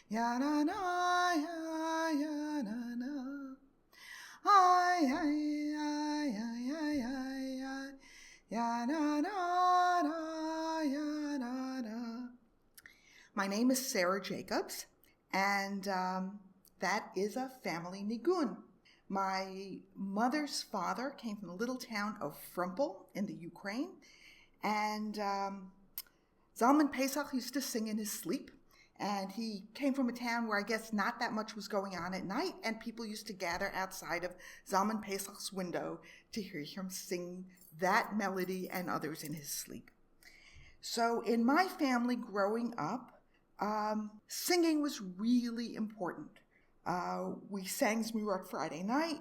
ya na na ya ya na na, ay ay ay ay ay ay ay, ya na na na ya na na. My name is Sarah Jacobs, and that is a family nigun. My mother's father came from the little town of Frumpel in the Ukraine, and Zalman Pesach used to sing in his sleep. And he came from a town where I guess not that much was going on at night, and people used to gather outside of Zalman Pesach's window to hear him sing that melody and others in his sleep. So in my family growing up, singing was really important. We sang Zmirat Friday night.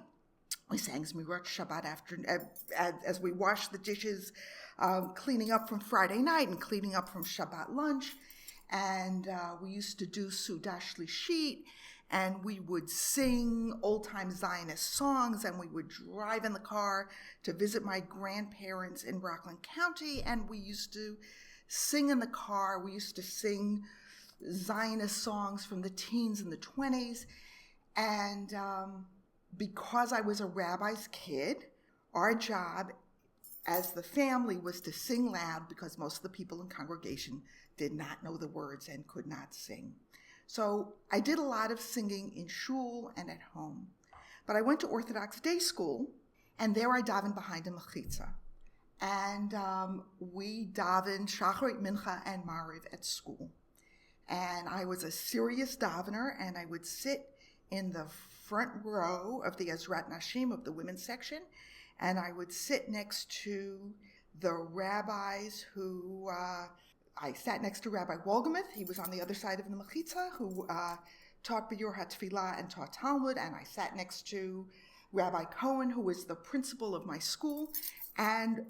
We sang Zmirat Shabbat afternoon as we washed the dishes, cleaning up from Friday night and cleaning up from Shabbat lunch. And we used to do Sudah Shlishit, and we would sing old-time Zionist songs, and we would drive in the car to visit my grandparents in Rockland County, and we used to sing in the car. We used to sing Zionist songs from the teens and the 20s. And because I was a rabbi's kid, our job as the family was to sing loud because most of the people in congregation did not know the words and could not sing. So I did a lot of singing in shul and at home. But I went to Orthodox day school, and there I davened behind a mechitza. And we davened Shacharit, Mincha, and Mariv at school. And I was a serious davener, and I would sit in the front row of the Ezrat Nashim, of the women's section, and I would sit next to the rabbis who, I sat next to Rabbi Wolgamith. He was on the other side of the Mechitza, who taught B'yor HaTfilah and taught Talmud, and I sat next to Rabbi Cohen, who was the principal of my school, and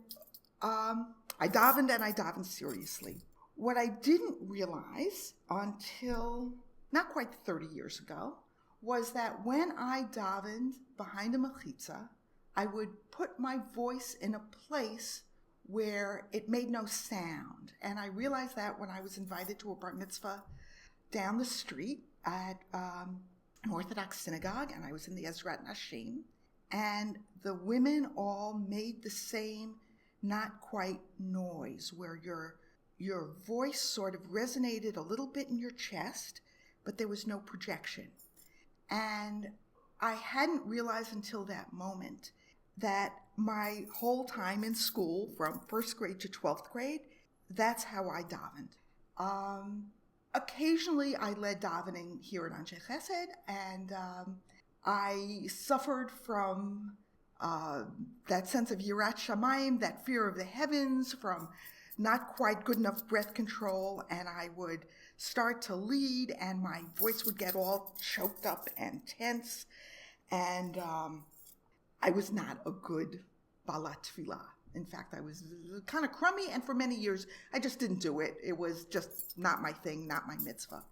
I davened seriously. What I didn't realize until not quite 30 years ago was that when I davened behind a mechitza, I would put my voice in a place where it made no sound. And I realized that when I was invited to a bar mitzvah down the street at an Orthodox synagogue, and I was in the Ezrat Nashim, and the women all made the same not quite noise, where your voice sort of resonated a little bit in your chest, but there was no projection. And I hadn't realized until that moment that my whole time in school, from first grade to 12th grade, that's how I davened. Occasionally I led davening here at Ansche Chesed, and I suffered from that sense of Yirat Shamayim, that fear of the heavens, from not quite good enough breath control, and I would start to lead, and my voice would get all choked up and tense, and I was not a good balat tefillah. In fact, I was kind of crummy, and for many years, I just didn't do it. It was just not my thing, not my mitzvah.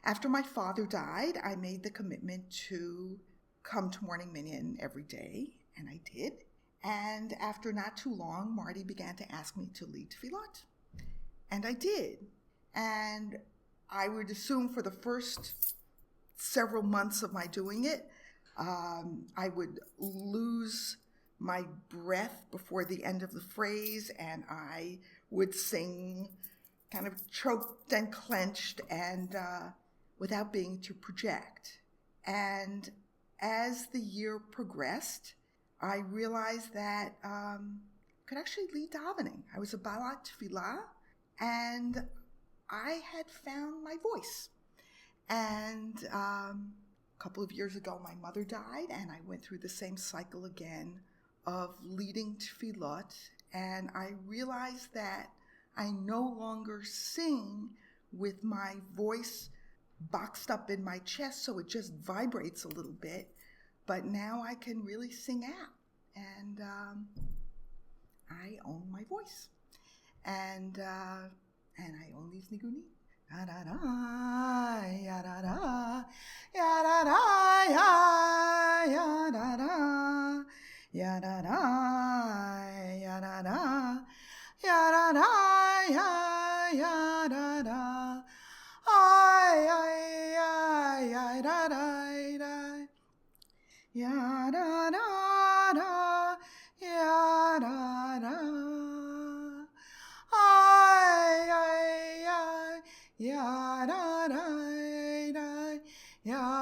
After my father died, I made the commitment to come to morning minyan every day, and I did. And after not too long, Marty began to ask me to lead tefillot. And I did. And I would assume for the first several months of my doing it, I would lose my breath before the end of the phrase, and I would sing kind of choked and clenched and without being to project. And as the year progressed, I realized that I could actually lead davening. I was a balat tefillah, and I had found my voice. And a couple of years ago, my mother died, and I went through the same cycle again of leading tefillot, and I realized that I no longer sing with my voice boxed up in my chest, so it just vibrates a little bit. But now I can really sing out, and I own my voice, and I own these nigunim. Ya da da, ya da da, ya da da, ya da da, ya da da, ya da da, ya da da, ya da da. ya da da da, ya da da. Ay, ay, ay, ya da da da, ya